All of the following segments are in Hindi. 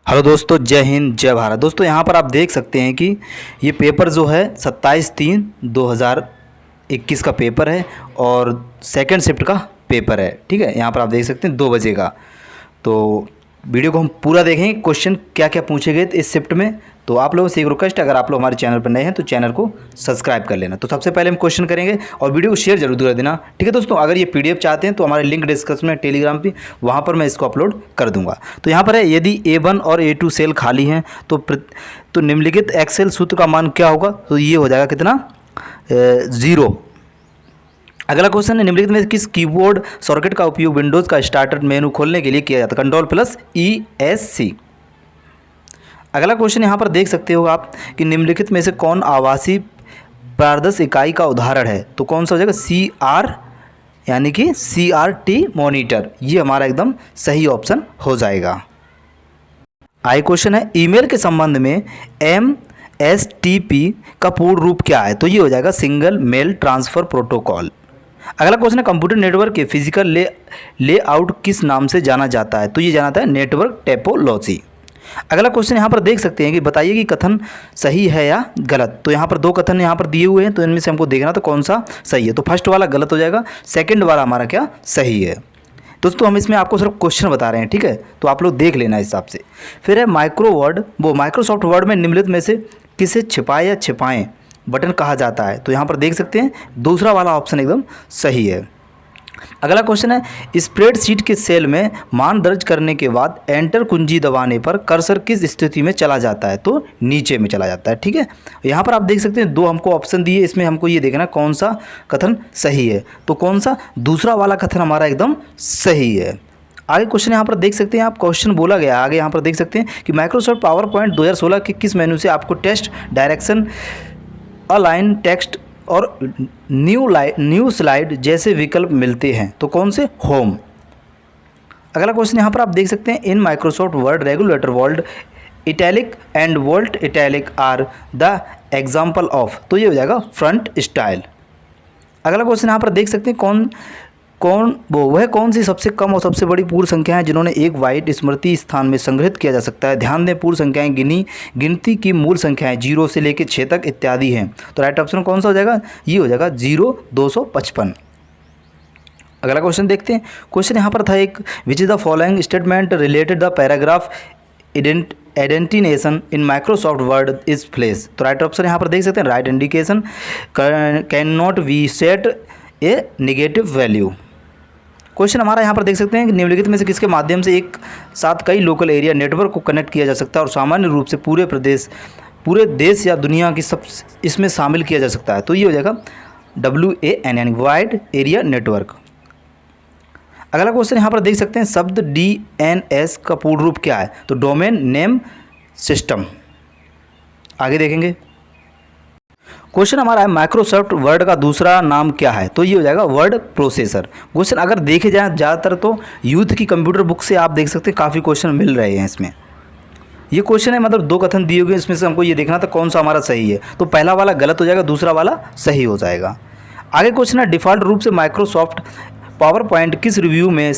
हेलो दोस्तों, जय हिंद जय भारत। दोस्तों यहाँ पर आप देख सकते हैं कि ये पेपर जो है 27/3/2021 का पेपर है और सेकंड शिफ्ट का पेपर है। ठीक है, यहाँ पर आप देख सकते हैं 2 बजे का। तो वीडियो को हम पूरा देखेंगे, क्वेश्चन क्या क्या पूछे गए इस शिफ्ट में। तो आप लोगों से एक रिक्वेस्ट, अगर आप लोग हमारे चैनल पर नए हैं तो चैनल को सब्सक्राइब कर लेना। तो सबसे पहले हम क्वेश्चन करेंगे और वीडियो को शेयर जरूर कर देना। ठीक है दोस्तों, अगर ये पीडीएफ चाहते हैं तो हमारे लिंक डिस्क्रिप्शन में टेलीग्राम पे, वहाँ पर मैं इसको अपलोड कर दूंगा। तो यहाँ पर है, यदि A1 और A2 सेल खाली हैं तो निम्नलिखित एक्सेल सूत्र का मान क्या होगा। तो ये हो जाएगा कितना, 0। अगला क्वेश्चन है, निम्नलिखित में किस कीबोर्ड शॉर्टकट का उपयोग विंडोज़ का स्टार्टर मेनू खोलने के लिए किया जाता है। Ctrl+ESC। अगला क्वेश्चन यहाँ पर देख सकते हो आप कि निम्नलिखित में से कौन आवासीय पारदर्श इकाई का उदाहरण है। तो कौन सा हो जाएगा, CR यानी कि CRT मॉनिटर। ये हमारा एकदम सही ऑप्शन हो जाएगा। आई क्वेश्चन है, ईमेल के संबंध में MSTP का पूर्ण रूप क्या है। तो ये हो जाएगा सिंगल मेल ट्रांसफ़र प्रोटोकॉल। अगला क्वेश्चन है, कंप्यूटर नेटवर्क के फिजिकल लेआउट किस नाम से जाना जाता है। तो ये जाना जाता है नेटवर्क टोपोलॉजी। अगला क्वेश्चन यहाँ पर देख सकते हैं कि बताइए कि कथन सही है या गलत। तो यहाँ पर 2 कथन यहाँ पर दिए हुए हैं, तो इनमें से हमको देखना तो कौन सा सही है। तो फर्स्ट वाला गलत हो जाएगा, सेकंड वाला हमारा क्या सही है। दोस्तों हम इसमें आपको सिर्फ क्वेश्चन बता रहे हैं, ठीक है, तो आप लोग देख लेना इस हिसाब से। फिर है माइक्रोसॉफ्ट वर्ड में निम्नलिखित में से किसे छिपाए या छिपाएं बटन कहा जाता है। तो यहाँ पर देख सकते हैं दूसरा वाला ऑप्शन एकदम सही है। अगला क्वेश्चन है, स्प्रेडशीट के सेल में मान दर्ज करने के बाद एंटर कुंजी दबाने पर कर्सर किस स्थिति में चला जाता है। तो नीचे में चला जाता है। ठीक है, यहाँ पर आप देख सकते हैं 2 हमको ऑप्शन दिए, इसमें हमको ये देखना कौन सा कथन सही है। तो कौन सा, दूसरा वाला कथन हमारा एकदम सही है। आगे क्वेश्चन यहाँ पर देख सकते हैं आप, क्वेश्चन बोला गया आगे यहाँ पर देख सकते हैं कि माइक्रोसॉफ्ट पावर पॉइंट 2016 के किस मेनू से आपको टेस्ट, डायरेक्शन, अलाइन टेक्स्ट और न्यू स्लाइड जैसे विकल्प मिलते हैं। तो कौन से, होम। अगला क्वेश्चन यहाँ पर आप देख सकते हैं, इन Microsoft Word regular bold italic and bold italic are the example of. तो ये हो जाएगा फ्रंट स्टाइल। अगला क्वेश्चन यहाँ पर देख सकते हैं, वह कौन सी सबसे कम और सबसे बड़ी पूर्ण संख्या है जिन्होंने एक बाइट स्मृति स्थान में संग्रहित किया जा सकता है। ध्यान दें, पूर्ण संख्याएं गिनती की मूल संख्याएं 0 से लेकर 6 तक इत्यादि हैं। तो राइट ऑप्शन कौन सा हो जाएगा, ये हो जाएगा 0255। अगला क्वेश्चन देखते हैं। क्वेश्चन यहाँ पर था एक, which is the following statement related the paragraph indentation in Microsoft Word is place. तो राइट ऑप्शन यहाँ पर देख सकते हैं, right indication can not be set a negative value. Question हमारा यहाँ पर देख सकते हैं कि निम्नलिखित में से किसके माध्यम से एक साथ कई लोकल एरिया नेटवर्क को कनेक्ट किया जा सकता है और सामान्य रूप से पूरे देश या दुनिया की सब इसमें शामिल किया जा सकता है। तो ये हो जाएगा WAN यानी वाइड एरिया नेटवर्क। अगला क्वेश्चन यहाँ पर देख सकते हैं, शब्द DNS का पूर्ण रूप क्या है। तो डोमेन नेम सिस्टम। आगे देखेंगे, क्वेश्चन हमारा है, माइक्रोसॉफ्ट वर्ड का दूसरा नाम क्या है। तो ये हो जाएगा वर्ड प्रोसेसर। क्वेश्चन अगर देखे जाए ज़्यादातर तो यूथ की कंप्यूटर बुक से आप देख सकते हैं काफ़ी क्वेश्चन मिल रहे हैं इसमें। ये क्वेश्चन है, मतलब 2 कथन दिए हुए, इसमें से हमको ये देखना था कौन सा हमारा सही है। तो पहला वाला गलत हो जाएगा, दूसरा वाला सही हो जाएगा। आगे क्वेश्चन है, डिफ़ॉल्ट रूप से माइक्रोसॉफ्ट पावर पॉइंट किस रिव्यू में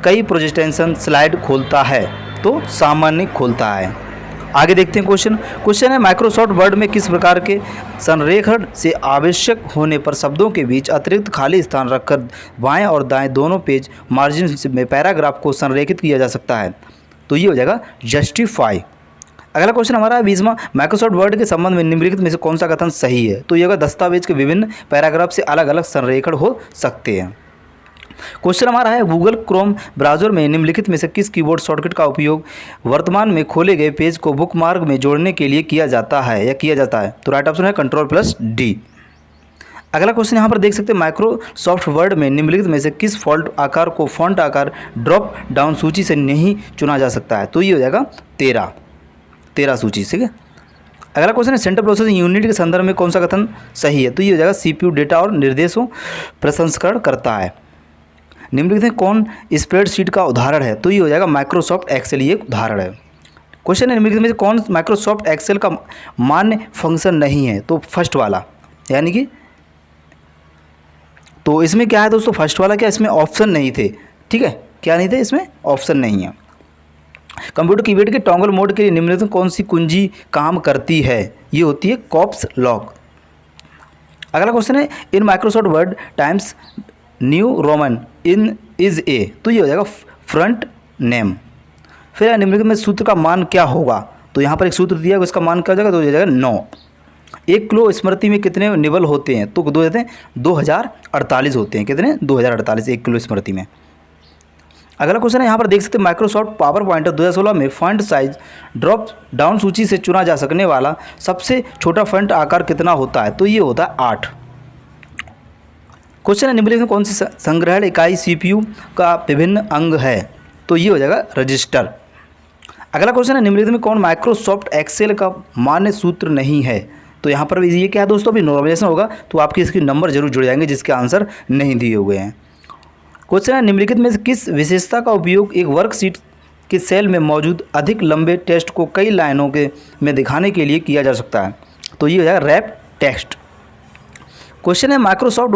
कई प्रेजेंटेशन स्लाइड खोलता है। तो सामान्य खोलता है। आगे देखते हैं क्वेश्चन है, माइक्रोसॉफ्ट वर्ड में किस प्रकार के संरेखण से आवश्यक होने पर शब्दों के बीच अतिरिक्त खाली स्थान रखकर बाएं और दाएं दोनों पेज मार्जिन में पैराग्राफ को संरेखित किया जा सकता है। तो ये हो जाएगा जस्टिफाई। अगला क्वेश्चन हमारा है, 20वां, माइक्रोसॉफ्ट वर्ड के संबंध में निम्नलिखित में से कौन सा कथन सही है। तो ये होगा दस्तावेज के विभिन्न पैराग्राफ से अलग अलग संरेखण हो सकते हैं। क्वेश्चन हमारा है, गूगल क्रोम ब्राउज़र में निम्नलिखित में से किस कीबोर्ड शॉर्टकट का उपयोग वर्तमान में खोले गए पेज को बुकमार्क में जोड़ने के लिए किया जाता है। तो राइट ऑप्शन है Ctrl+D। अगला क्वेश्चन यहाँ पर देख सकते हैं, माइक्रोसॉफ्ट वर्ड में निम्नलिखित में से किस फॉन्ट आकार ड्रॉप डाउन सूची से नहीं चुना जा सकता है। तो ये हो जाएगा 13 सूची। ठीक है, अगला क्वेश्चन है, सेंट्रल प्रोसेसिंग यूनिट के संदर्भ में कौन सा कथन सही है। तो ये हो जाएगा CPU डेटा और निर्देशों प्रसंस्करण करता है। निम्नलिखित में कौन स्प्रेडशीट का उदाहरण है। तो ये हो जाएगा माइक्रोसॉफ्ट एक्सेल, ये एक उदाहरण है। क्वेश्चन है, निम्नलिखित में से कौन माइक्रोसॉफ्ट एक्सेल का मान्य फंक्शन नहीं है। तो फर्स्ट वाला, यानी कि तो इसमें क्या है दोस्तों, फर्स्ट वाला क्या, इसमें ऑप्शन नहीं थे। ठीक है, क्या नहीं थे, इसमें ऑप्शन नहीं है। कंप्यूटर कीबोर्ड के टॉगल मोड के लिए निम्नलिखित में कौन सी कुंजी काम करती है? ये होती है कैप्स लॉक। अगला क्वेश्चन है इन Microsoft word times new Roman in is a, तो ये हो जाएगा फ्रंट नेम। फिर निम्नलिखित में सूत्र का मान क्या होगा? तो यहाँ पर एक सूत्र दिया है, उसका मान क्या हो जाएगा? तो हो जाएगा 9। एक किलो स्मृति में कितने निबल होते हैं? तो दो देते हैं 2048 होते हैं। कितने? 2048 एक किलो स्मृति में। अगला क्वेश्चन है यहाँ पर देख सकते हैं माइक्रोसॉफ्ट पावर पॉइंट 2016 में फंड साइज ड्रॉप डाउन सूची से चुना जा सकने वाला सबसे छोटा फंड आकार कितना होता है? तो ये होता है 8। क्वेश्चन है निम्नलिखित में कौन सी संग्रहण इकाई सीपीयू का विभिन्न अंग है? तो ये हो जाएगा रजिस्टर। अगला क्वेश्चन है निम्नलिखित में कौन माइक्रोसॉफ्ट एक्सेल का मान्य सूत्र नहीं है? तो यहाँ पर भी ये क्या है दोस्तों, अभी नॉर्मलाइजेशन होगा तो आपके इसके नंबर जरूर जुड़ जाएंगे जिसके आंसर नहीं दिए हुए हैं। क्वेश्चन है निम्नलिखित में से किस विशेषता का उपयोग एक वर्कशीट के सेल में मौजूद अधिक लंबे टेक्स्ट को कई लाइनों के में दिखाने के लिए किया जा सकता है? तो ये हो जाएगा रैप टेक्स्ट। क्वेश्चन है माइक्रोसॉफ्ट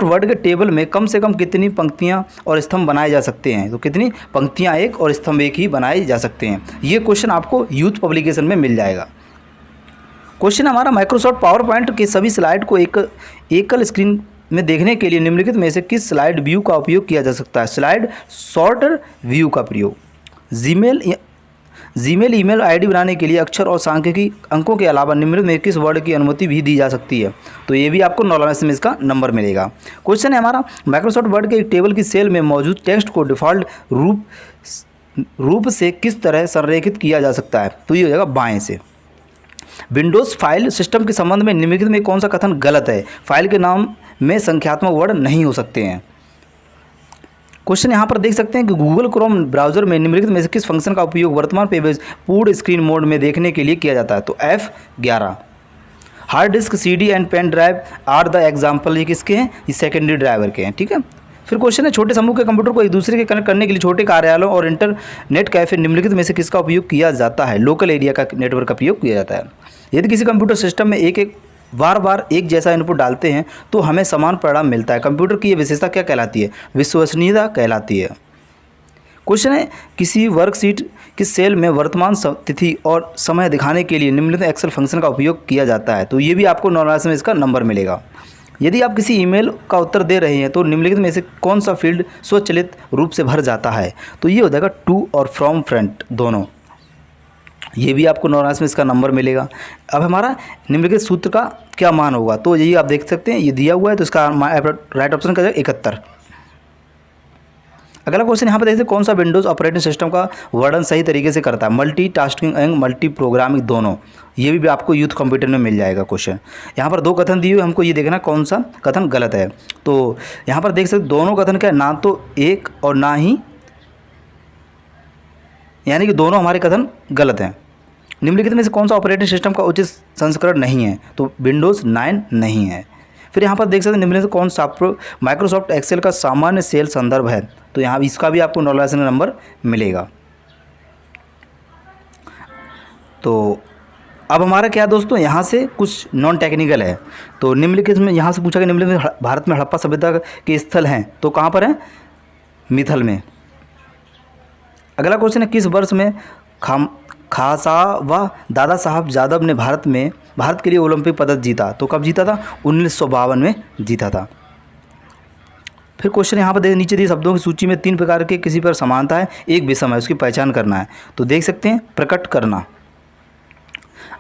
वर्ड के टेबल में कम से कम कितनी पंक्तियां और स्तंभ बनाए जा सकते हैं? तो कितनी पंक्तियां एक और स्तंभ एक ही बनाए जा सकते हैं? ये क्वेश्चन आपको यूथ पब्लिकेशन में मिल जाएगा। क्वेश्चन हमारा माइक्रोसॉफ्ट पावर पॉइंट के सभी स्लाइड को एकल स्क्रीन में देखने के लिए निम्नलिखित में से किस स्लाइड व्यू का उपयोग किया जा सकता है? स्लाइड सॉर्टर व्यू का प्रयोग। जीमेल ईमेल आईडी बनाने के लिए अक्षर और सांख्यिकी अंकों के अलावा निम्नलिखित में किस वर्ड की अनुमति भी दी जा सकती है? तो ये भी आपको नॉलेज में इसका नंबर मिलेगा। क्वेश्चन है हमारा माइक्रोसॉफ्ट वर्ड के एक टेबल की सेल में मौजूद टेक्स्ट को डिफ़ॉल्ट रूप से किस तरह संरेखित किया जा सकता है? तो ये हो जाएगा बाएं से। विंडोज़ फाइल सिस्टम के संबंध में निम्नलिखित में कौन सा कथन गलत है? फाइल के नाम में संख्यात्मक वर्ड नहीं हो सकते हैं। क्वेश्चन यहाँ पर देख सकते हैं कि गूगल क्रोम ब्राउज़र में निम्नलिखित में से किस फंक्शन का उपयोग वर्तमान पेज पूर्ण स्क्रीन मोड में देखने के लिए किया जाता है? तो F11। Hard disk, CD and pen drive are the example, ये किसके हैं? ये सेकेंडरी ड्राइवर के हैं। ठीक है। फिर क्वेश्चन है छोटे समूह के कंप्यूटर को एक दूसरे के कनेक्ट करने के लिए छोटे कार्यालयों और इंटरनेट कैफे निम्नलिखित में से किसका उपयोग किया जाता है? लोकल एरिया का नेटवर्क का उपयोग किया जाता है। यदि किसी कंप्यूटर सिस्टम में बार बार एक जैसा इनपुट डालते हैं तो हमें समान परिणाम मिलता है। कंप्यूटर की ये विशेषता क्या कहलाती है? विश्वसनीयता कहलाती है। क्वेश्चन है किसी वर्कशीट की सेल में वर्तमान तिथि और समय दिखाने के लिए निम्नलिखित एक्सेल फंक्शन का उपयोग किया जाता है? तो ये भी आपको नॉर्मल में इसका नंबर मिलेगा। यदि आप किसी ईमेल का उत्तर दे रहे हैं तो निम्नलिखित में से कौन सा फील्ड स्वचालित रूप से भर जाता है? तो ये हो जाएगा टू और फ्रॉम फ्रंट दोनों। ये भी आपको नॉर्मल में इसका नंबर मिलेगा। अब हमारा निम्नलिखित सूत्र का क्या मान होगा? तो यही आप देख सकते हैं, ये दिया हुआ है तो इसका राइट ऑप्शन का 71। अगला क्वेश्चन यहाँ पर देखते हैं कौन सा विंडोज़ ऑपरेटिंग सिस्टम का वर्णन सही तरीके से करता है? मल्टीटास्किंग एंड मल्टी प्रोग्रामिंग दोनों। ये भी आपको यूथ कंप्यूटर में मिल जाएगा क्वेश्चन। यहाँ पर 2 कथन दिए हुए, हमको ये देखना कौन सा कथन गलत है। तो यहाँ पर देख सकते दोनों कथन क्या है, ना तो एक और ना ही, यानी कि दोनों हमारे कथन गलत हैं। निम्नलिखित में से कौन सा ऑपरेटिंग सिस्टम का उचित संस्करण नहीं है? तो विंडोज़ 9 नहीं है। फिर यहाँ पर देख सकते हैं निम्नलिखित कौन सा माइक्रोसॉफ्ट एक्सेल का सामान्य सेल संदर्भ है? तो यहाँ इसका भी आपको नॉलेज नंबर मिलेगा। तो अब हमारा क्या दोस्तों, यहाँ से कुछ नॉन टेक्निकल है। तो निम्नलिखित में यहाँ से पूछा कि निम्नलिखित में भारत में हड़प्पा सभ्यता के स्थल हैं तो कहाँ पर हैं? मिथिल में। अगला क्वेश्चन है किस वर्ष में खासा व दादा साहब जादव ने भारत के लिए ओलंपिक पदक जीता? तो कब जीता था? 1952 में जीता था। फिर क्वेश्चन यहाँ पर देखिए नीचे दिए शब्दों की सूची में 3 प्रकार के किसी पर समानता है, एक विषम है, उसकी पहचान करना है। तो देख सकते हैं प्रकट करना।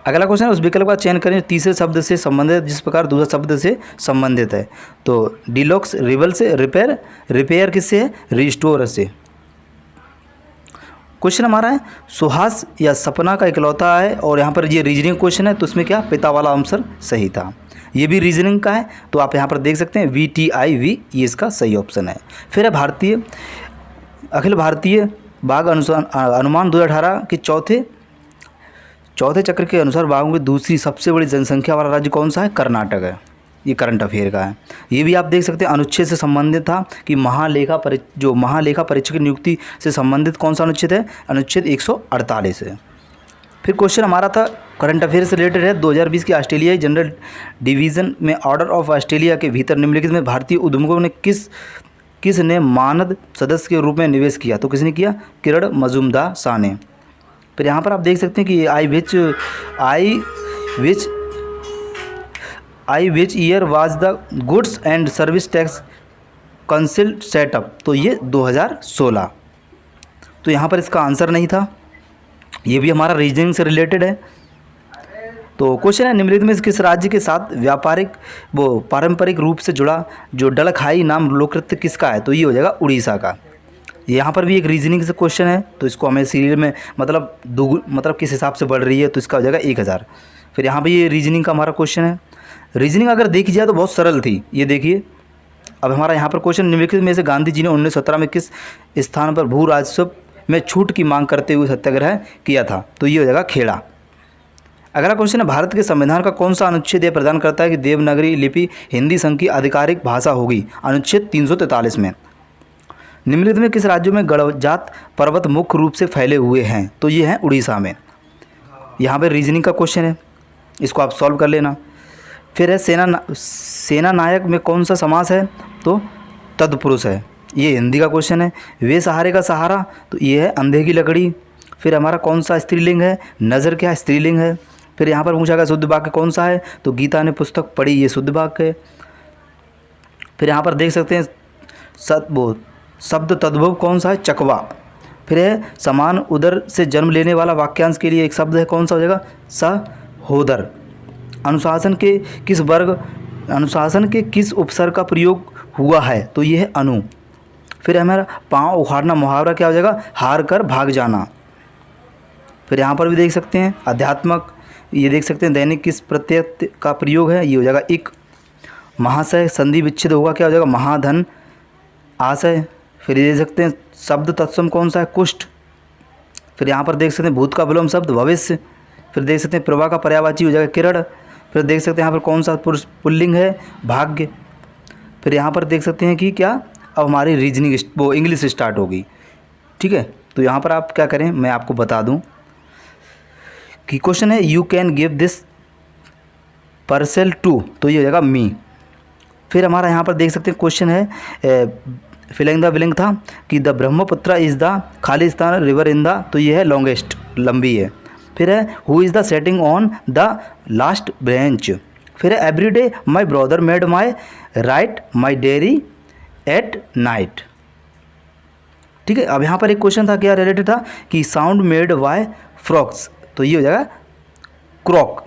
अगला क्वेश्चन है उस विकल्प का चयन करें तीसरे शब्द से संबंधित जिस प्रकार दूसरे शब्द से संबंधित है। तो डिलॉक्स रिबल से रिपेयर किससे है? रिस्टोर से। क्वेश्चन हमारा है सुहास या सपना का इकलौता है और यहाँ पर ये रीजनिंग क्वेश्चन है तो इसमें क्या पिता वाला आंसर सही था। ये भी रीजनिंग का है तो आप यहाँ पर देख सकते हैं VTIV ये इसका सही ऑप्शन है। फिर है अखिल भारतीय बाघ अनुमान 2018 के चौथे चक्र के अनुसार बाघों की दूसरी सबसे बड़ी जनसंख्या वाला राज्य कौन सा है? कर्नाटक है। ये करंट अफेयर का है। ये भी आप देख सकते हैं अनुच्छेद से संबंधित था कि महालेखा परीक्षक की नियुक्ति से संबंधित कौन सा अनुच्छेद है? अनुच्छेद 148 है। फिर क्वेश्चन हमारा था करंट अफेयर से रिलेटेड है 2020 की ऑस्ट्रेलियाई जनरल डिवीज़न में ऑर्डर ऑफ ऑस्ट्रेलिया के भीतर निम्नलिखित में भारतीय उद्यमों ने किसने मानद सदस्य के रूप में निवेश किया? तो किसने किया? किरण मजूमदार शाह ने। फिर यहाँ पर आप देख सकते हैं कि I which year was the goods and service tax council set up? तो ये 2016। तो यहाँ पर इसका आंसर नहीं था। ये भी हमारा रीजनिंग से रिलेटेड है। तो क्वेश्चन है, निम्नलिखित में किस राज्य के साथ पारंपरिक रूप से जुड़ा जो डलखाई नाम लोकनृत्य किसका है? तो ये हो जाएगा उड़ीसा का। यहाँ पर भी एक रीजनिंग से क्वेश्चन है, तो इसको हमें सीरियल में मतलब किस हिसाब से बढ़ रही है, तो इसका हो जाएगा 1000। फिर यहाँ पर ये रीजनिंग का हमारा क्वेश्चन है। रीजनिंग अगर देखी जाए तो बहुत सरल थी। ये देखिए, अब हमारा यहाँ पर क्वेश्चन, निम्नलिखित में से गांधी जी ने 1917 में किस स्थान पर भू राजस्व में छूट की मांग करते हुए सत्याग्रह किया था? तो ये हो जाएगा खेड़ा। अगला क्वेश्चन है, भारत के संविधान का कौन सा अनुच्छेद यह प्रदान करता है कि देवनागरी लिपि हिंदी संघ की आधिकारिक भाषा होगी? अनुच्छेद 343 में। निम्नलिखित में किस राज्यों में गढ़जात पर्वत मुख्य रूप से फैले हुए हैं? तो ये हैं उड़ीसा में। यहाँ पर रीजनिंग का क्वेश्चन है, इसको आप सॉल्व कर लेना। फिर है सेना नायक में कौन सा समास है? तो तत्पुरुष है। ये हिंदी का क्वेश्चन है। वे सहारे का सहारा? तो ये है अंधे की लकड़ी। फिर हमारा कौन सा स्त्रीलिंग है? नज़र क्या स्त्रीलिंग है। फिर यहाँ पर पूछा गया शुद्ध वाक्य कौन सा है? तो गीता ने पुस्तक पढ़ी, ये शुद्ध वाक्य है। फिर यहाँ पर देख सकते हैं शब्द तद्भव कौन सा है? चकवा। फिर है समान उदर से जन्म लेने वाला वाक्यांश के लिए एक शब्द है, कौन सा हो जाएगा? सहोदर। अनुशासन के किस उपसर्ग का प्रयोग हुआ है? तो ये है अनु। फिर हमारा पाँव उखाड़ना मुहावरा क्या हो जाएगा? हार कर भाग जाना। फिर यहाँ पर भी देख सकते हैं अध्यात्मक, ये देख सकते हैं दैनिक किस प्रत्यय का प्रयोग है? ये हो जाएगा इक। महाशय संधि विच्छेद होगा, क्या हो जाएगा? महाधन आशय। फिर ये देख सकते हैं शब्द तत्सम कौन सा है? कुष्ठ। फिर यहाँ पर देख सकते हैं भूत का विलोम शब्द भविष्य। फिर देख सकते हैं प्रभा का पर्यायवाची हो जाएगा किरण। फिर देख सकते हैं यहाँ पर कौन सा पुल्लिंग है? भाग्य। फिर यहाँ पर देख सकते हैं कि क्या, अब हमारी रीजनिंग इंग्लिश स्टार्ट होगी। ठीक है, तो यहाँ पर आप क्या करें, मैं आपको बता दूँ कि क्वेश्चन है you can give this parcel to? तो ये हो जाएगा मी। फिर हमारा यहाँ पर देख सकते हैं क्वेश्चन है फिलिंग द विलिंग था कि the Brahmaputra is the Khalistan river in the? तो ये है लॉन्गेस्ट, लंबी है। फिर है who is the setting on the last branch? फिर है every day my brother made my right my dairy at night. ठीक है, अब यहाँ पर एक क्वेश्चन था, क्या रिलेटेड था कि साउंड मेड बाय फ्रॉक्स? तो ये हो जाएगा क्रॉक।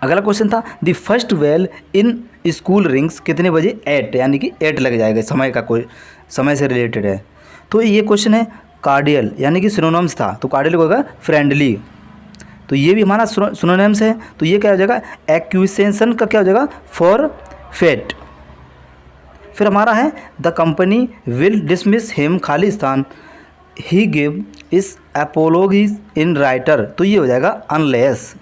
अगला क्वेश्चन था the first bell in school rings कितने बजे? 8, यानी कि 8 लग जाएगा, समय का कोई समय से रिलेटेड है। तो ये क्वेश्चन है कार्डियल, यानी कि सिनोनिम्स था, तो कार्डियल होगा फ्रेंडली। तो ये भी हमारा सिनोनिम्स है, तो ये क्या हो जाएगा? एक्विसेशन का क्या हो जाएगा? Forfeit. फिर हमारा है the company will dismiss him खालिस्तान he give his apologies in writing? तो ये हो जाएगा अनलेस।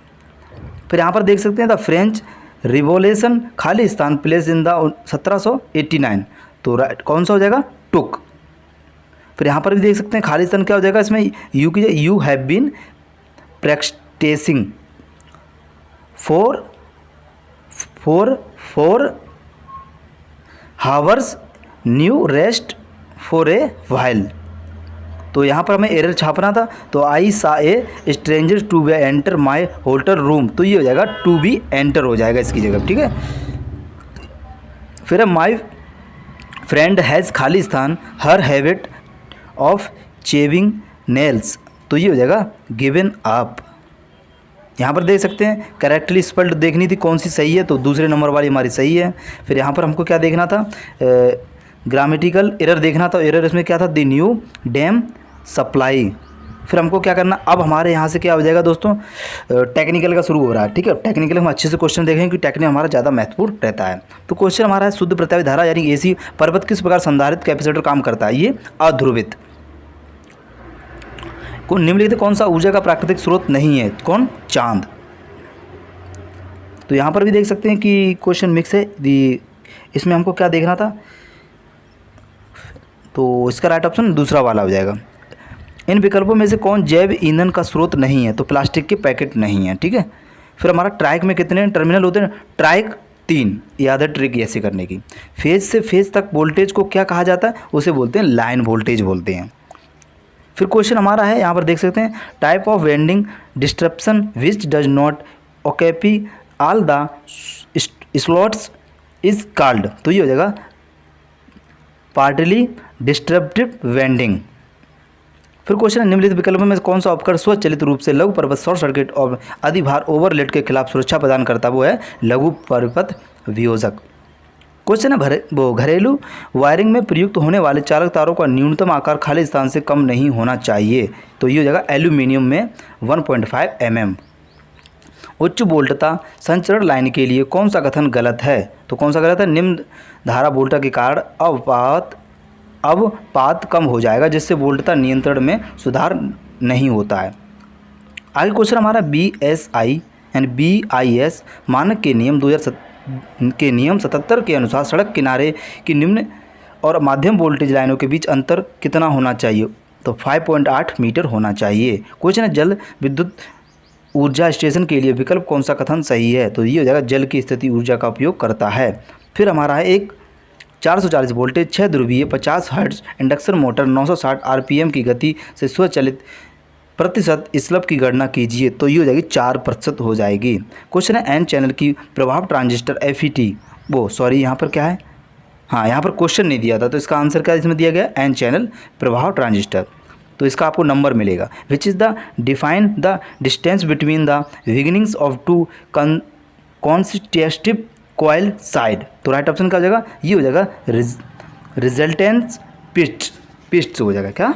फिर यहाँ पर देख सकते हैं the French revolution Khalistan place in the 1789? तो कौन सा हो जाएगा? टुक। फिर यहाँ पर भी देख सकते हैं खालिस्तान क्या हो जाएगा? इसमें यू की you have been practising for hours new rest for a while. तो यहाँ पर हमें एरर छापना था, तो I saw a stranger to be enter my hotel room? तो ये हो जाएगा टू बी एंटर हो जाएगा इसकी जगह। ठीक है, फिर my friend has Khalistan her habit of chewing nails? तो ये हो जाएगा गिवन अप। यहाँ पर देख सकते हैं करेक्टली स्पेल्ड देखनी थी कौन सी सही है, तो दूसरे नंबर वाली हमारी सही है। फिर यहाँ पर हमको क्या देखना था? ग्रामेटिकल एरर देखना था। एरर इसमें क्या था? The new dam supply. फिर हमको क्या करना, अब हमारे यहाँ से क्या हो जाएगा दोस्तों? टेक्निकल का शुरू हो रहा है। ठीक है, टेक्निकल हम अच्छे से क्वेश्चन देखेंगे कि टेक्निक हमारा ज़्यादा महत्वपूर्ण रहता है। तो क्वेश्चन हमारा है शुद्ध प्रत्यावर्ती धारा यानी एसी पर्वत किस प्रकार संधारित कैपेसिटर काम करता है? ये अध्रुवित। निम्नलिखित कौन सा ऊर्जा का प्राकृतिक स्रोत नहीं है? कौन? चांद। तो यहाँ पर भी देख सकते हैं कि क्वेश्चन मिक्स है। इसमें हमको क्या देखना था? तो इसका राइट ऑप्शन दूसरा वाला हो जाएगा। इन विकल्पों में से कौन जैव ईंधन का स्रोत नहीं है? तो प्लास्टिक के पैकेट नहीं है। ठीक है, फिर हमारा ट्राइक में कितने टर्मिनल होते हैं? ट्राइक 3 याद है ट्रिक ऐसे करने की। फेज से फेज तक वोल्टेज को क्या कहा जाता है, उसे बोलते हैं लाइन वोल्टेज बोलते हैं। फिर क्वेश्चन हमारा है, यहाँ पर देख सकते हैं, type of winding distribution which does not occupy all the slots is called. तो ये हो जाएगा पार्टली डिस्ट्रप्टिव वेंडिंग। फिर क्वेश्चन है, निम्नलिखित विकल्पों में कौन सा उपकरण स्वचालित रूप से लघु परिपथ शॉर्ट सर्किट और अधिभार ओवरलेट के खिलाफ सुरक्षा प्रदान करता है, वो है लघु परिपथ वियोजक। क्वेश्चन है, घरेलू वायरिंग में प्रयुक्त होने वाले चालक तारों का न्यूनतम आकार खाली स्थान से कम नहीं होना चाहिए। तो ये हो जाएगा एल्यूमिनियम में 1.5 mm। उच्च वोल्टता संचरण लाइन के लिए कौन सा कथन गलत है, तो कौन सा गलत है, निम्न धारा वोल्टा के कारण अवपात कम हो जाएगा जिससे वोल्टता नियंत्रण में सुधार नहीं होता है। आगे क्वेश्चन हमारा BSI यानी BIS मानक के नियम 77 के अनुसार सड़क किनारे की निम्न और माध्यम वोल्टेज लाइनों के बीच अंतर कितना होना चाहिए, तो 5.8 मीटर होना चाहिए। क्वेश्चन है, जल विद्युत ऊर्जा स्टेशन के लिए विकल्प कौन सा कथन सही है, तो ये हो जाएगा जल की स्थिति ऊर्जा का उपयोग करता है। फिर हमारा है एक 440 वोल्टेज 6 ध्रुवीय 50 हर्ट्ज इंडक्शन मोटर 960 RPM की गति से स्वचालित प्रतिशत स्लप की गणना कीजिए। तो ये हो जाएगी 4% हो जाएगी। क्वेश्चन है, एन चैनल की प्रभाव ट्रांजिस्टर FET यहाँ पर क्या है, हाँ यहाँ पर क्वेश्चन नहीं दिया था, तो इसका आंसर क्या इसमें दिया गया, एन चैनल प्रभाव ट्रांजिस्टर। तो इसका आपको नंबर मिलेगा। Which is the define the distance between the beginnings of two constitutive coil side. तो राइट ऑप्शन का हो जाएगा, ये हो जाएगा रिजल्टेंस पिस्ट हो जाएगा क्या,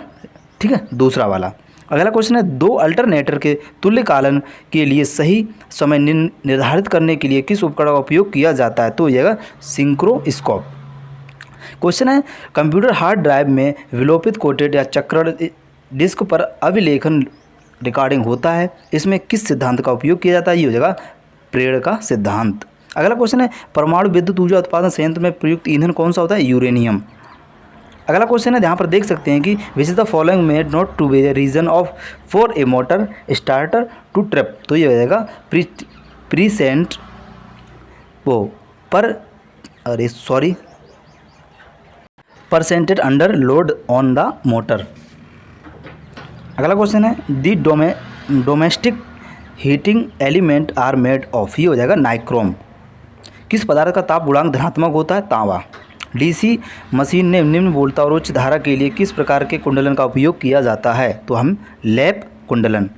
ठीक है, दूसरा वाला। अगला क्वेश्चन है, 2 अल्टरनेटर के तुल्यकालन के लिए सही समय निर्धारित करने के लिए किस उपकरण का उपयोग किया जाता है, तो हो जाएगा सिंक्रोस्कोप। क्वेश्चन है, कंप्यूटर हार्ड ड्राइव में विलोपित कोटेड या चक्रण डिस्क पर अभिलेखन रिकॉर्डिंग होता है, इसमें किस सिद्धांत का उपयोग किया जाता है, ये हो जाएगा प्रेरण का सिद्धांत। अगला क्वेश्चन है, परमाणु विद्युत ऊर्जा उत्पादन संयंत्र में प्रयुक्त ईंधन कौन सा होता है, यूरेनियम। अगला क्वेश्चन है, यहाँ पर देख सकते हैं कि which is the following made not to be the reason of for a motor starter to trip. तो ये हो जाएगा present percentage under load on the motor. अगला क्वेश्चन है, the domestic heating element are made of. ये हो जाएगा नाइक्रोम। किस पदार्थ का ताप गुणांक धनात्मक होता है, तांबा। DC मशीन में निम्न वोल्टता और उच्च धारा के लिए किस प्रकार के कुंडलन का उपयोग किया जाता है, तो हम लैप कुंडलन।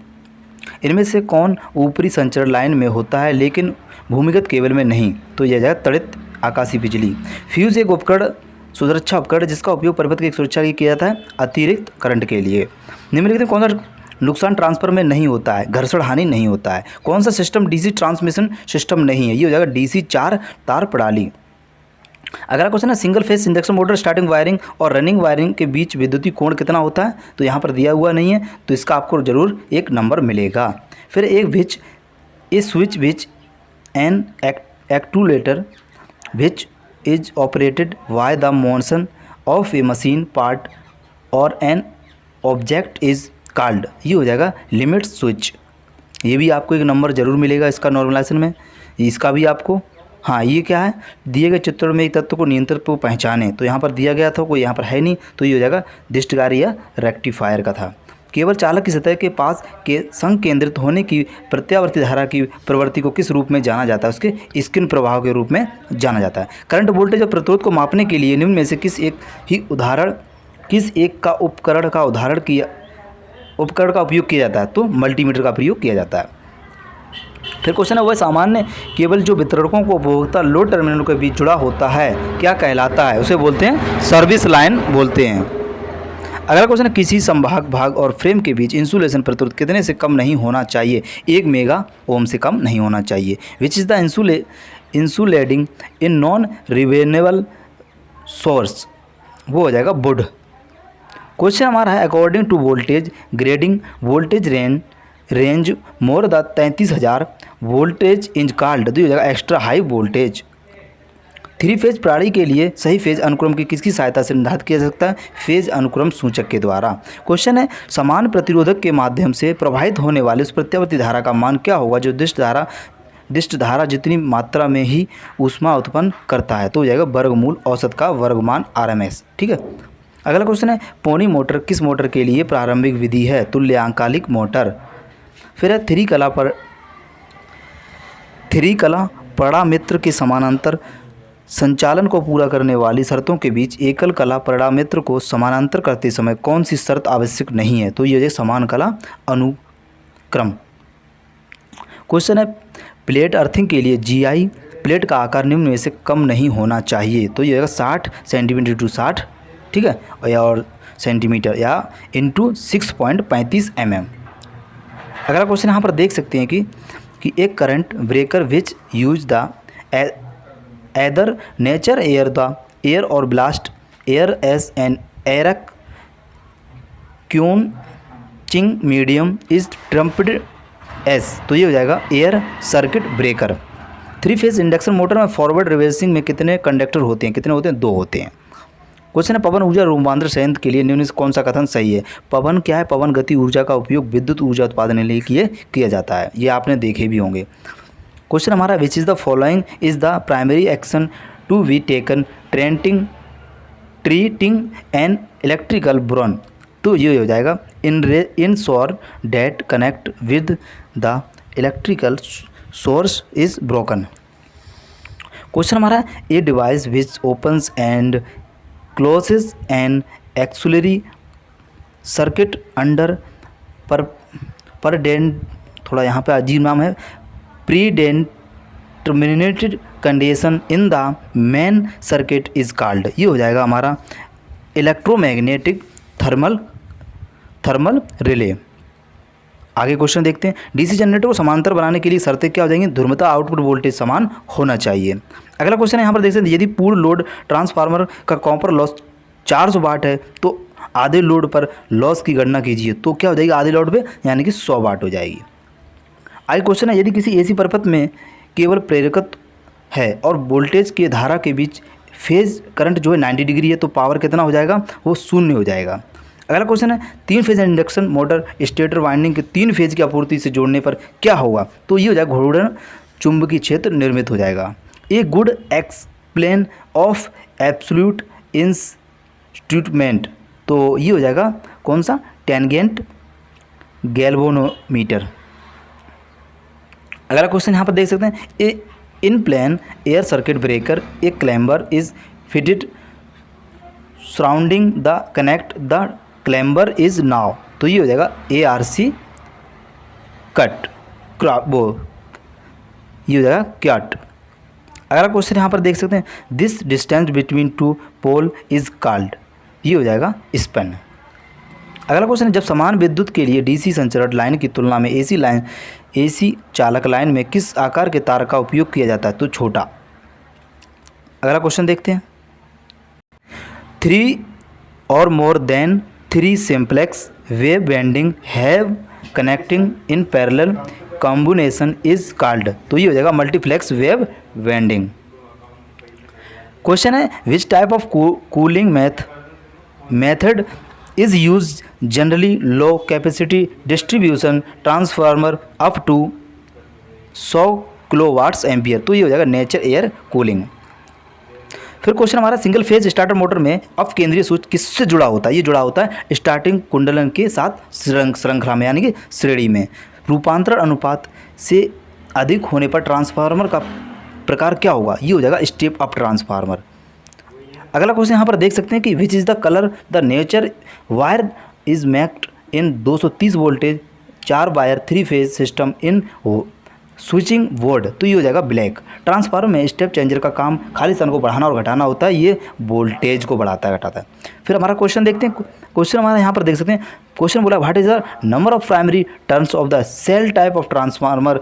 इनमें से कौन ऊपरी संचरण लाइन में होता है लेकिन भूमिगत केबल में नहीं, तो यह जाएगा त्वरित आकाशीय बिजली। फ्यूज एक उपकरण सुरक्षा उपकरण जिसका उपयोग परिपथ की सुरक्षा के लिए किया जाता है अतिरिक्त करंट के लिए। निम्नलिखित में कौन सा नुकसान ट्रांसफर में नहीं होता है, घर्षण हानि नहीं होता है। कौन सा सिस्टम DC ट्रांसमिशन सिस्टम नहीं है, ये हो जाएगा DC 4 तार प्रणाली। अगला क्वेश्चन है, single phase induction motor starting wiring और रनिंग वायरिंग के बीच विद्युतीय कोण कितना होता है, तो यहाँ पर दिया हुआ नहीं है, तो इसका आपको जरूर एक नंबर मिलेगा। फिर एक switch which an actuator which is operated by the motion of a machine part or an object is called. ये हो जाएगा लिमिट स्विच। ये भी आपको एक नंबर जरूर मिलेगा इसका नॉर्मलाइजेशन में। इसका भी आपको, हाँ ये क्या है, दिए गए चित्र में एक तत्व को नियंत्रण को पहचाने, तो यहाँ पर दिया गया था, कोई यहाँ पर है नहीं, तो ये हो जाएगा दिष्टकारी या रेक्टिफायर का था। केवल चालक की सतह के पास के संकेंद्रित होने की प्रत्यावर्ती धारा की प्रवृत्ति को किस रूप में जाना जाता है, उसके स्किन प्रभाव के रूप में जाना जाता है। करंट वोल्टेज और प्रतिरोध को मापने के लिए निम्न में से किस एक का उपकरण का उपयोग किया जाता है, तो मल्टीमीटर का प्रयोग किया जाता है। फिर क्वेश्चन है, वह सामान्य केबल जो वितरकों को उपभोक्ता लोड टर्मिनलों के बीच जुड़ा होता है क्या कहलाता है, उसे बोलते हैं सर्विस लाइन बोलते हैं। अगला क्वेश्चन है, किसी संभाग भाग और फ्रेम के बीच इंसुलेशन प्रतिरोध कितने से कम नहीं होना चाहिए, 1 मेगा ओम से कम नहीं होना चाहिए। Which is the insulating in non renewable source, वो हो जाएगा वुड। क्वेश्चन हमारा है, according to voltage grading voltage range more the 33,000 voltage is called, तो हो जाएगा एक्स्ट्रा हाई वोल्टेज। 3 फेज प्रणाली के लिए सही फेज अनुक्रम की किसकी सहायता से निर्धारित किया जा सकता है, फेज अनुक्रम सूचक के द्वारा। क्वेश्चन है, समान प्रतिरोधक के माध्यम से प्रवाहित होने वाली उस प्रत्यावर्ती धारा का मान क्या होगा जो निर्दिष्ट धारा जितनी मात्रा में ही ऊष्मा उत्पन्न करता है। तो हो जाएगा वर्गमूल औसत का वर्गमान RMS। ठीक है। अगला क्वेश्चन है पोनी मोटर किस मोटर के लिए प्रारंभिक विधि है? तुल्यांकालिक मोटर। फिर है थ्री कला परामित्र के समानांतर संचालन को पूरा करने वाली शर्तों के बीच एकल कला परामित्र को समानांतर करते समय कौन सी शर्त आवश्यक नहीं है? तो ये समान कला अनुक्रम। क्वेश्चन है प्लेट अर्थिंग के लिए GI प्लेट का आकार निम्न में से कम नहीं होना चाहिए। तो ये 60 सेंटीमीटर टू 60, ठीक है, और सेंटीमीटर या इंटू 6.35 mm। अगला क्वेश्चन यहाँ पर देख सकते हैं कि एक current breaker which use the either nature air or blast air as an arc quenching medium is termed as. तो ये हो जाएगा air circuit breaker. 3 phase induction motor में फॉरवर्ड रिवर्सिंग में कितने कंडक्टर होते हैं? कितने होते हैं? 2 होते हैं। क्वेश्चन है पवन ऊर्जा रूपांतरण संयंत्र के लिए निम्न से कौन सा कथन सही है? पवन क्या है? पवन गति ऊर्जा का उपयोग विद्युत ऊर्जा उत्पादन के लिए किया जाता है। ये आपने देखे भी होंगे। क्वेश्चन हमारा which is the following is the primary action to be taken treating an electrical burn. तो ये हो जाएगा ensure that contact with the electrical source is broken. Question हमारा a device which opens and closes an auxiliary circuit under थोड़ा यहाँ पे अजीब नाम है, predetermined condition in the main circuit is called. ये हो जाएगा हमारा इलेक्ट्रोमैग्नेटिक थर्मल रिले। आगे क्वेश्चन देखते हैं। डीसी जनरेटर को समांतर बनाने के लिए शर्तें क्या हो जाएंगी? ध्रुवता आउटपुट वोल्टेज समान होना चाहिए। अगला क्वेश्चन है यहाँ पर देख सकते हैं यदि पूर्ण लोड ट्रांसफार्मर का कॉपर लॉस 400 वाट है तो आधे लोड पर लॉस की गणना कीजिए। तो क्या हो जाएगी? आधे लोड पे यानी कि 100 वाट हो जाएगी। आगे क्वेश्चन है यदि किसी AC परिपथ में केवल प्रेरकत्व है और वोल्टेज के धारा के बीच फेज करंट जो है 90 डिग्री है तो पावर कितना हो जाएगा? वो 0 हो जाएगा। अगला क्वेश्चन है 3 phase induction motor stator winding के 3 फेज की आपूर्ति से जोड़ने पर क्या होगा? तो ये हो जाएगा घूर्णन चुंबकीय क्षेत्र निर्मित हो जाएगा। A good explain of absolute instrument. तो ये हो जाएगा कौन सा? Tangent galvanometer. अगला क्वेश्चन यहाँ पर देख सकते हैं in plain air circuit breaker a chamber is fitted surrounding the contact the chamber is known. तो ये हो जाएगा ARC कट वो ये हो जाएगा क्याट। अगला क्वेश्चन यहाँ पर देख सकते हैं this distance between 2 pole is called. ये हो जाएगा स्पैन। अगला क्वेश्चन है जब समान विद्युत के लिए DC संचरण लाइन की तुलना में AC चालक लाइन में किस आकार के तार का उपयोग किया जाता है? तो छोटा। अगला क्वेश्चन देखते हैं 3 or more than 3 simplex wave bending have connecting in parallel combination is called। तो ये हो जाएगा मल्टीप्लेक्स वेव बेंडिंग। क्वेश्चन है which type of cooling method is use generally low capacity distribution transformer up to 100 kilowatts ampere. तो ये हो जाएगा नेचर एयर कूलिंग। फिर क्वेश्चन हमारा सिंगल फेज स्टार्टर मोटर में अप केंद्रीय स्विच किससे जुड़ा होता है? ये जुड़ा होता है स्टार्टिंग कुंडलन के साथ श्रृंखला में यानी कि श्रेणी में। रूपांतरण अनुपात से अधिक होने पर ट्रांसफार्मर का प्रकार क्या होगा? ये हो जाएगा स्टेप अप ट्रांसफार्मर। अगला क्वेश्चन यहाँ पर देख सकते हैं कि which is the colour the neutral wire is marked in 230 voltage 4 wire 3 phase system in switching board. तो ये हो जाएगा ब्लैक। ट्रांसफार्मर में स्टेप चेंजर का काम खाली स्थान को बढ़ाना और घटाना होता है, ये वोल्टेज को बढ़ाता है घटाता है। फिर हमारा क्वेश्चन देखते हैं। क्वेश्चन हमारा यहाँ पर देख सकते हैं। क्वेश्चन बोला what is the number of primary turns of the shell type of transformer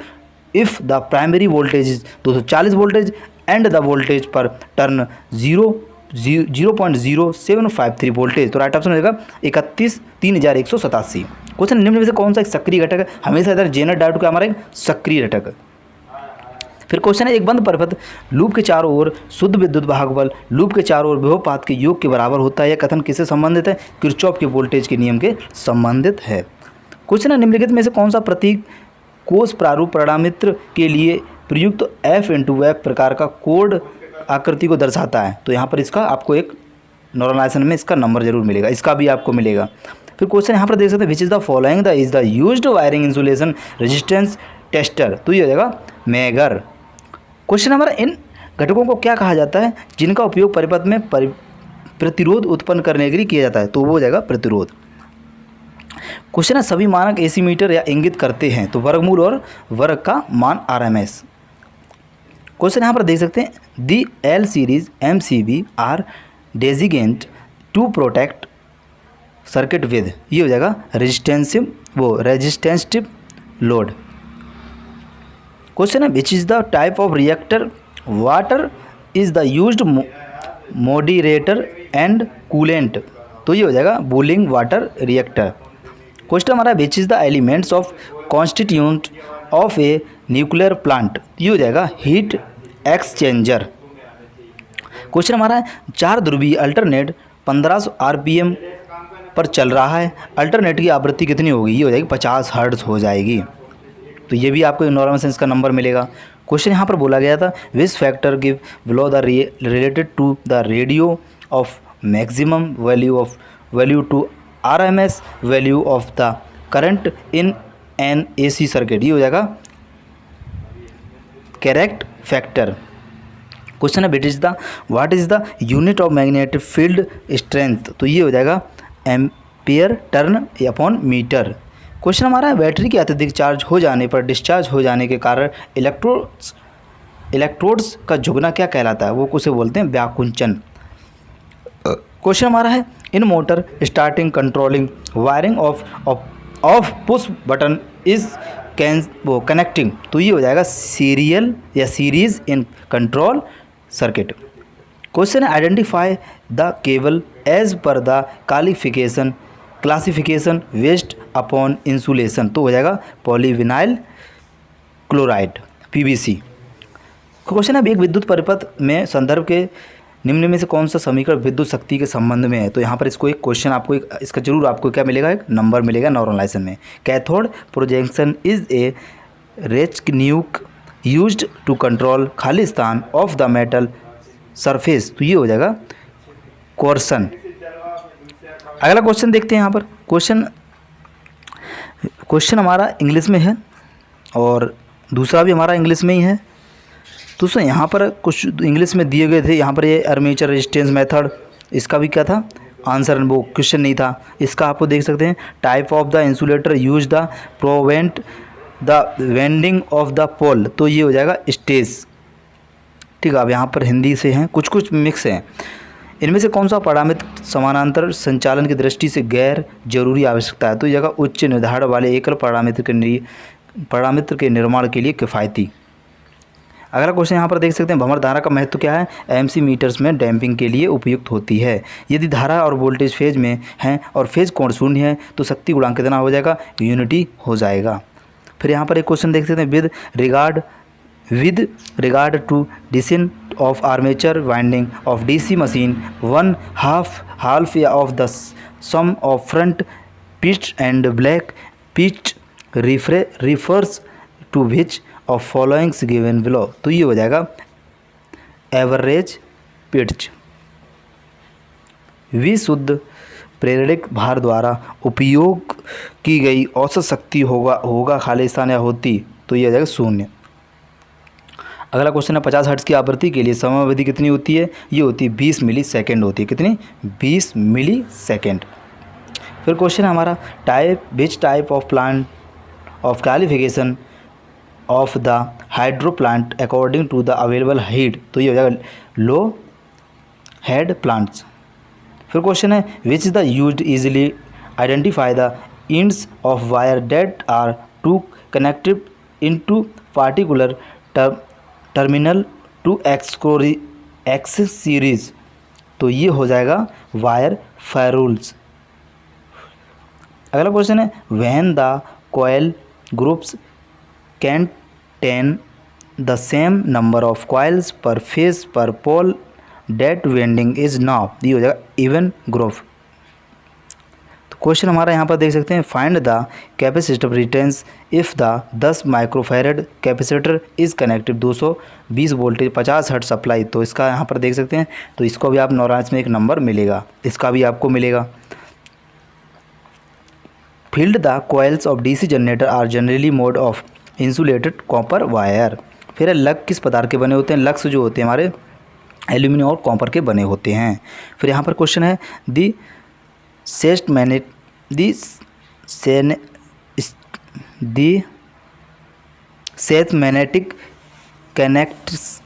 if the primary voltage is 240 voltage and the voltage per turn 0.0753 voltage. तो राइट ऑप्शन हो जाएगा 31,3187। क्वेश्चन निम्न में से कौन सा एक सक्रिय घटक है? हमेशा इधर जेनर डायोड का हमारा एक सक्रिय घटक है। फिर क्वेश्चन है एक बंद परिपथ लूप के चारों ओर शुद्ध विद्युत भागबल लूप के चारों ओर विभवपात के योग के बराबर होता है। यह कथन किससे संबंधित है? किरचॉफ के वोल्टेज के नियम के संबंधित है। क्वेश्चन है निम्नलिखित में से कौन सा प्रतीक कोष प्रारूप परामित्र के लिए प्रयुक्त F/F प्रकार का कोड आकृति को दर्शाता है। तो यहाँ पर इसका आपको एक नॉर्मलाइजेशन में इसका नंबर जरूर मिलेगा, इसका भी आपको मिलेगा। फिर क्वेश्चन यहाँ पर देख सकते हैं, which is the following the is the used wiring insulation resistance tester. तो ये हो जाएगा मेगर। क्वेश्चन नंबर, इन घटकों को क्या कहा जाता है जिनका उपयोग परिपथ में प्रतिरोध उत्पन्न करने के लिए किया जाता है। तो वो हो जाएगा प्रतिरोध। क्वेश्चन है, सभी मानक एसी मीटर या इंगित करते हैं। तो वर्गमूल और वर्ग का मान RMS। क्वेश्चन यहाँ पर देख सकते हैं, the L series MCB are designate to protect circuit with. ये हो जाएगा रेजिस्टेंसिव लोड। क्वेश्चन है, which is the type of reactor water is the used moderator and coolant. तो ये हो जाएगा बॉइलिंग वाटर रिएक्टर। क्वेश्चन हमारा, which is the elements of constituent of a nuclear plant. ये हो जाएगा हीट एक्सचेंजर। क्वेश्चन हमारा है, 4 ध्रुवीय अल्टरनेट 1500 RPM पर चल रहा है, अल्टरनेट की आवृत्ति कितनी होगी। ये हो जाएगी 50 हर्ट्ज हो जाएगी। तो ये भी आपको नॉर्मल सेंस का नंबर मिलेगा। क्वेश्चन यहाँ पर बोला गया था, which factor give below the related to the radio of maximum value to RMS value of the current in an AC circuit. ये हो जाएगा करेक्ट फैक्टर। क्वेश्चन है, what is the unit of magnetic field strength. तो ये हो जाएगा ampere turn upon meter. Question हमारा है, बैटरी के अत्यधिक चार्ज हो जाने पर डिस्चार्ज हो जाने के कारण इलेक्ट्रोड्स का झुकना क्या कहलाता है। वो उसे बोलते हैं व्याकुंचन। क्वेश्चन हमारा है, in motor starting controlling wiring of push button is connecting. तो ये हो जाएगा सीरियल या series in control circuit. Question है, identify the cable as per the classification based upon insulation. तो हो जाएगा पॉलीविनाइल क्लोराइड PVC। क्वेश्चन है, एक विद्युत परिपथ में संदर्भ के निम्न में से कौन सा समीकरण विद्युत शक्ति के संबंध में है। तो यहाँ पर इसको एक क्वेश्चन आपको इसका जरूर आपको क्या मिलेगा, एक नंबर मिलेगा नॉर्मलाइजेशन में। Cathode projection is a technique used to control खाली स्थान ऑफ द मेटल सरफेस। तो ये हो जाएगा कोर्सन। अगला क्वेश्चन देखते हैं। यहाँ पर क्वेश्चन हमारा इंग्लिश में है और दूसरा भी हमारा इंग्लिश में ही है। दोस्तों यहाँ पर कुछ इंग्लिश में दिए गए थे। यहाँ पर ये आर्मेचर रेजिस्टेंस मेथड, इसका भी क्या था आंसर, वो क्वेश्चन नहीं था। इसका आपको देख सकते हैं, type of the insulator use the prevent the winding of the pole. तो ये हो जाएगा स्टेज। ठीक है, अब यहाँ पर हिंदी से हैं, कुछ मिक्स हैं। इनमें से कौन सा पैरामीटर समानांतर संचालन की दृष्टि से गैर जरूरी आवश्यकता है। तो ये जगह उच्च निर्धारण वाले एकल पैरामीटर के निर्माण के लिए किफ़ायती। अगला क्वेश्चन यहाँ पर देख सकते हैं, भंवर धारा का महत्व क्या है। MC मीटर्स में डैम्पिंग के लिए उपयुक्त होती है। यदि धारा और वोल्टेज फेज में हैं और फेज कोण शून्य है तो शक्ति गुणांक कितना हो जाएगा, यूनिटी हो जाएगा। फिर यहाँ पर एक क्वेश्चन देख सकते हैं, with regard to descent of armature winding of DC machine 1/2 या of the sum of front pitch and black pitch refers to which of followings given below. तो ये हो जाएगा एवरेज पिच। विशुद्ध प्रेरक भार द्वारा उपयोग की गई औसत शक्ति होगा खाली स्थान या होती। तो ये हो जाएगा 0। अगला क्वेश्चन है, 50 हर्ट्ज की आवृत्ति के लिए समयावधि कितनी होती है। ये होती है 20 मिली सेकेंड होती है। कितनी, 20 मिली सेकेंड। फिर क्वेश्चन है हमारा, which type of plant of qualification of the hydro plant according to the available heat. तो ये हो जाएगा लो हेड प्लांट्स। फिर क्वेश्चन है, which is the used easily identify the ends of wire that are to connected into particular terminal to x series. तो ये हो जाएगा वायर फेरुल्स। अगला क्वेश्चन है, when the coil groups contain the same number of coils per phase per pole that winding is now। ये हो जाएगा इवन ग्रुप। तो क्वेश्चन हमारा यहाँ पर देख सकते हैं, find the capacitor रिटेंस if the 10 microfarad capacitor is connected 220 voltage 50 hertz supply. तो इसका यहाँ पर देख सकते हैं, तो इसको भी आप नॉरांस में एक नंबर मिलेगा, इसका भी आपको मिलेगा। Field the coils of DC generator are generally mode of insulated copper wire. फिर लग किस पदार्थ के बने होते हैं? लग्स जो होते हैं हमारे एल्यूमिनियम और कॉपर के बने होते हैं। फिर यहाँ पर क्वेश्चन है दी सेस्मैनेटिक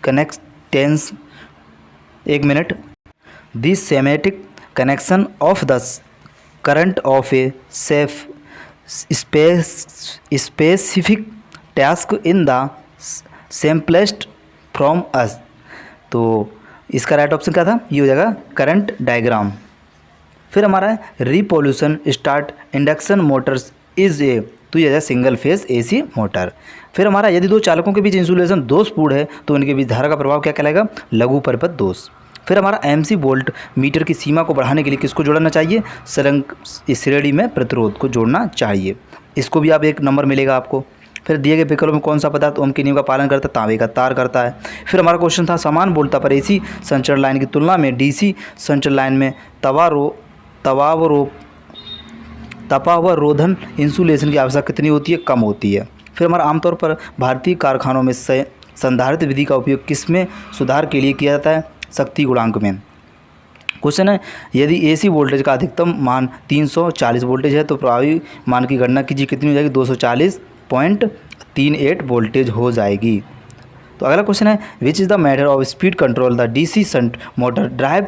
कनेक्टेंस, एक मिनट, the schematic connection of the current of a specific task in the simplest from us. तो इसका राइट ऑप्शन क्या था? ये हो जाएगा करंट डायग्राम। फिर हमारा है repulsion start induction motors is a, तो ये है सिंगल फेज एसी मोटर। फिर हमारा यदि दो चालकों के बीच इंसुलेशन दोषपूर्ण है तो उनके बीच धारा का प्रभाव क्या कहलाएगा? लघु परिपथ दोष। फिर हमारा एमसी वोल्ट मीटर की सीमा को बढ़ाने के लिए किसको जोड़ना चाहिए? श्रेणी में प्रतिरोध को जोड़ना चाहिए, इसको भी आप एक नंबर मिलेगा आपको। फिर दिए गए विकल्प में कौन सा पदार्थ ओम के नियम का पालन करता है? तांबे का तार करता है। फिर हमारा क्वेश्चन था समान वोल्टता पर एसी संचरण लाइन की तुलना में डीसी संचरण लाइन में तपावरोधन इंसुलेशन की आवश्यकता कितनी होती है? कम होती है। फिर हमारा आमतौर पर भारतीय कारखानों में संधारित्र विधि का उपयोग किसमें सुधार के लिए किया जाता है? शक्ति गुणांक में। क्वेश्चन है यदि एसी वोल्टेज का अधिकतम मान 340 वोल्टेज है तो प्रभावी मान की गणना कीजिए, कितनी हो जाएगी? 240.38 वोल्टेज हो जाएगी। तो अगला क्वेश्चन है which is the method of speed control the DC shunt motor drive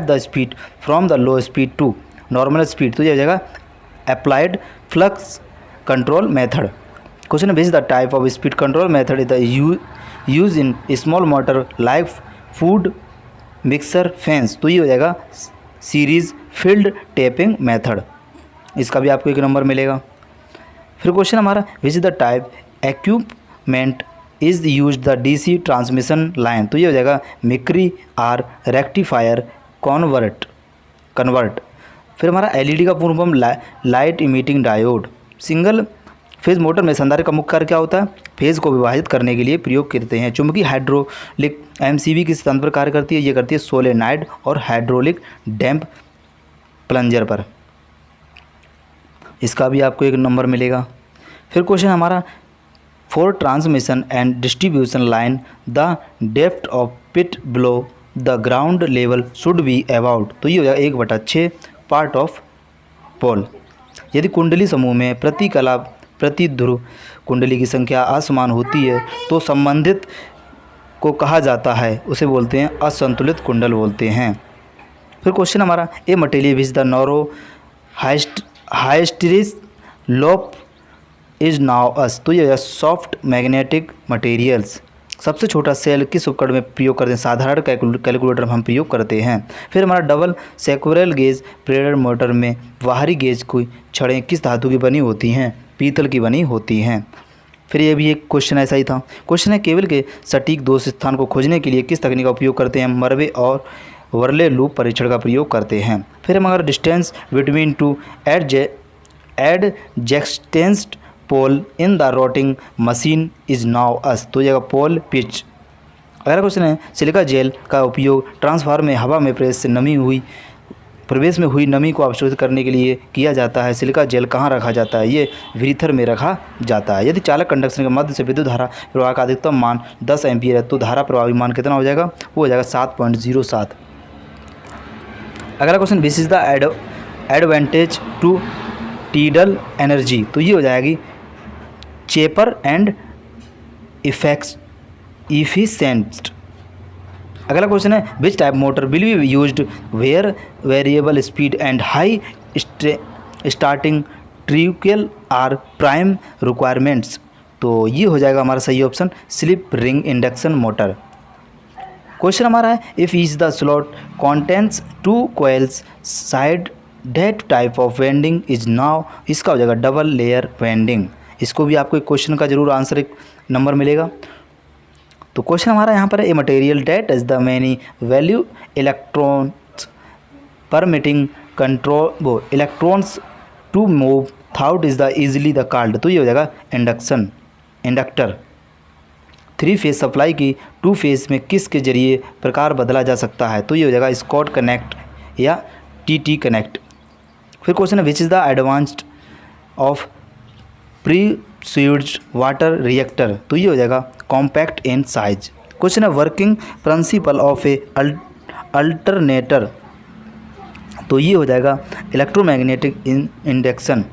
the speed from the low speed to normal speed. तो ये हो जाएगा applied flux control method. Question है which is the type of speed control method is the use in small motor like food mixer fans. तो ये हो जाएगा सीरीज फील्ड टेपिंग मेथड, इसका भी आपको एक नंबर मिलेगा। फिर क्वेश्चन हमारा विच is the type equipment is use the DC transmission line. तो ये हो जाएगा मिक्री आर रेक्टिफायर कन्वर्ट। फिर हमारा एलईडी का पूर्ण form light emitting diode. Single phase motor में संधारित्र का मुख्य कार्य क्या होता है? फेज को विभाजित करने के लिए प्रयोग करते हैं। चुंबकीय हाइड्रोलिक एमसीवी किस तंत्र पर कार्य करती है? ये करती है सोलेनाइड और हाइड्रोलिक डैम्प प्लंजर पर, इसका भी आपको एक नंबर मिलेगा। फिर क्वेश्चन हमारा for transmission and distribution line the depth of pit below the ground level should be about. तो ये हो जाएगा 1/6 पार्ट ऑफ पोल। यदि कुंडली समूह में प्रति ध्रुव कुंडली की संख्या असमान होती है तो संबंधित को कहा जाता है, उसे बोलते हैं असंतुलित कुंडल बोलते हैं। फिर क्वेश्चन हमारा ए मटेरियल विच द नॉरो हाइस्टेरिस लोप इज नाउ अस। तो ये सॉफ्ट मैग्नेटिक मटेरियल्स। सबसे छोटा सेल किस उपकरण में प्रयोग करते हैं? साधारण कैलकुलेटर में हम प्रयोग करते हैं। फिर हमारा डबल सेक्वरल गेज प्रेरर मोटर में बाहरी गेज की छड़ें किस धातु की बनी होती हैं? पीतल की बनी होती हैं। फिर ये भी एक क्वेश्चन ऐसा ही था। क्वेश्चन है केबल के सटीक दोष स्थान को खोजने के लिए किस तकनीक का उपयोग करते हैं? मरवे और वर्ले लूप परीक्षण का प्रयोग करते हैं। फिर हम अगर distance between two adjacent pole in the rotating machine is known as. तो ये पोल पिच। अगला क्वेश्चन है सिलिका जेल का उपयोग ट्रांसफार्मर में हवा में प्रवेश में हुई नमी को अवशोषित करने के लिए किया जाता है। सिलिका जेल कहाँ रखा जाता है? ये व्रीथर में रखा जाता है। यदि चालक कंडक्शन के मध्य से विद्युत धारा प्रवाह का अधिकतम मान 10 एम्पीयर है तो धारा प्रवाही मान कितना हो जाएगा? वो हो जाएगा 7.07। अगला question which is the advantage to tidal energy. तो ये हो जाएगी चेपर एंड इफिशिएंट। अगला क्वेश्चन है which type motor will be used where variable speed and high starting torque are prime requirements. तो ये हो जाएगा हमारा सही option slip ring induction motor. Question हमारा है if each the slot contains 2 coils side that type of winding is known. इसका हो जाएगा डबल लेयर वेंडिंग। इसको भी आपको एक क्वेश्चन का जरूर आंसर एक नंबर मिलेगा। तो क्वेश्चन हमारा यहाँ पर है a material that is the many value electrons permitting control electrons to move थाउट is the easily the called, तो ये हो जाएगा इंडक्टर। 3 फेज सप्लाई की 2 फेज में किस के जरिए प्रकार बदला जा सकता है, तो ये हो जाएगा स्कॉट कनेक्ट या टी कनेक्ट। फिर क्वेश्चन है which is the advanced of pressurised water reactor, तो ये हो जाएगा कॉम्पैक्ट इन साइज। क्वेश्चन है working principle of a alternator, तो ये हो जाएगा इलेक्ट्रोमैग्नेटिक इंडक्शन।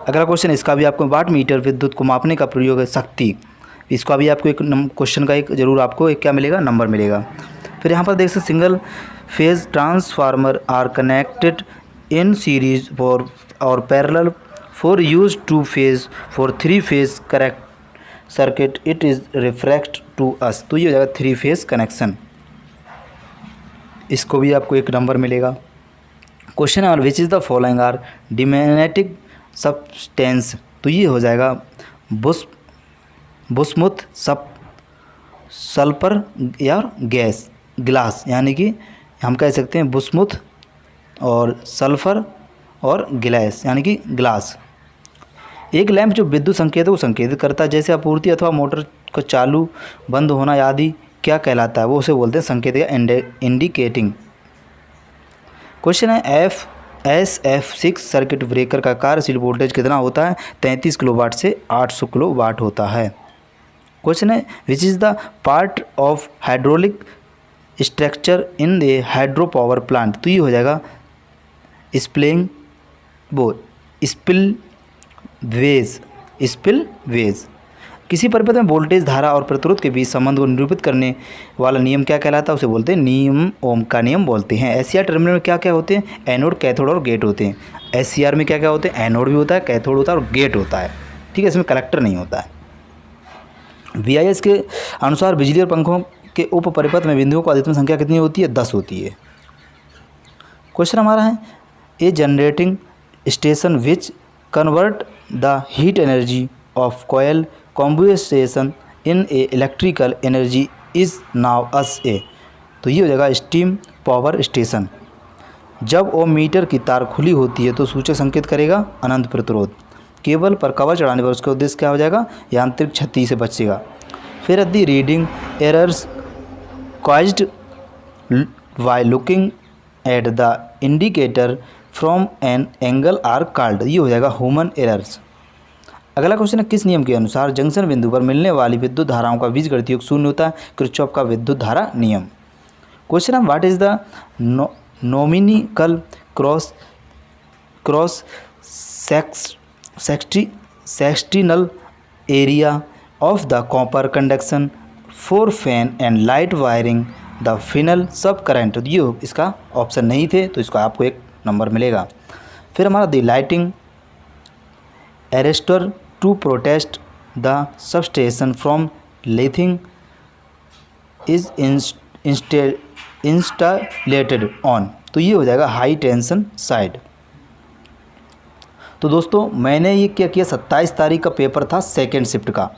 अगला क्वेश्चन, इसका भी आपको वाट मीटर विद्युत को मापने का प्रयोग है शक्ति, इसका भी आपको एक क्वेश्चन का एक जरूर आपको एक क्या मिलेगा, नंबर मिलेगा। फिर यहाँ पर देख सकते single phase transformer are connected in series for or parallel for use 2 phase for 3 phase correct circuit it is referred to as, तो ये हो जाएगा 3 फेज कनेक्शन, इसको भी आपको एक नंबर मिलेगा। क्वेश्चन है which is the following are diamagnetic substance, तो ये हो जाएगा बुस्मुथ सल्फर या गैस ग्लास, यानी कि हम कह सकते हैं बुस्मुथ और सल्फर और ग्लास यानी कि ग्लास। एक लैंप जो विद्युत संकेतों को संकेतित करता है, जैसे आपूर्ति अथवा मोटर को चालू बंद होना आदि, क्या कहलाता है, वो उसे बोलते हैं संकेत या इंडिकेटिंग। क्वेश्चन है SF6 सर्किट ब्रेकर का कार्यशील वोल्टेज कितना होता है, 33 किलोवाट से 800 किलोवाट होता है। क्वेश्चन है which is the part of hydraulic structure in the hydro power plant, तो ये हो जाएगा स्पिलवेज। किसी परिपथ में वोल्टेज धारा और प्रतिरोध के बीच संबंध को निरूपित करने वाला नियम क्या कहलाता है, उसे बोलते हैं नियम, ओम का नियम बोलते हैं। SCR टर्मिनल में क्या क्या होते हैं, एनोड, कैथोड और गेट होते हैं। SCR में क्या क्या होते हैं, एनोड भी होता है, कैथोड होता है और गेट होता है, ठीक है, इसमें कलेक्टर नहीं होता है। BIS के अनुसार बिजली और पंखों के उप परिपथ में बिंदुओं की अधिकतम संख्या कितनी होती है, 10 होती है। क्वेश्चन हमारा है a generating station which convert the heat energy of coal combustion in a electrical energy is known as a, तो ये हो जाएगा स्टीम पावर स्टेशन। जब ओमीटर की तार खुली होती है तो सूचक संकेत करेगा अनंत प्रतिरोध। केबल पर कवर चढ़ाने पर उसका उद्देश्य क्या हो जाएगा, यांत्रिक क्षति से बचेगा। फिर यदि reading errors caused by looking at the indicator from an angle are called, ये हो जाएगा ह्यूमन एरर्स। अगला क्वेश्चन है किस नियम के अनुसार जंक्शन बिंदु पर मिलने वाली विद्युत धाराओं का बीजगणित योग शून्य होता है, किरचॉफ का विद्युत धारा नियम। क्वेश्चन है what is the nominal cross sectional area of the copper conduction for fan and light wiring the final sub current, ये इसका ऑप्शन नहीं थे तो इसका आपको एक नंबर मिलेगा। फिर हमारा the lightning arrester to protect the substation from lightning is installed on, तो ये हो जाएगा हाई टेंशन साइड। तो दोस्तों मैंने ये क्या किया, 27 तारीख का पेपर था सेकेंड शिफ्ट का,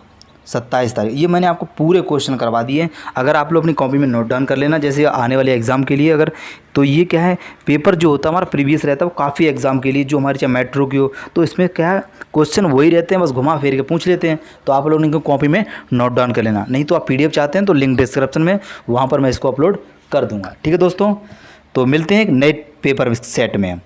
27 तारीख, ये मैंने आपको पूरे क्वेश्चन करवा दिए। अगर आप लोग अपनी कॉपी में नोट डाउन कर लेना, जैसे आने वाले एग्ज़ाम के लिए अगर, तो ये क्या है पेपर जो होता है हमारा प्रीवियस रहता है वो काफ़ी एग्ज़ाम के लिए जो हमारी चाहे मेट्रो की हो, तो इसमें क्या है क्वेश्चन वही रहते हैं, बस घुमा फिर के पूछ लेते हैं। तो आप लोग इनको कॉपी में नोट डाउन कर लेना, नहीं तो आप PDF चाहते हैं तो लिंक डिस्क्रिप्शन में, वहाँ पर मैं इसको अपलोड कर दूँगा। ठीक है दोस्तों, तो मिलते हैं एक नए पेपर सेट में।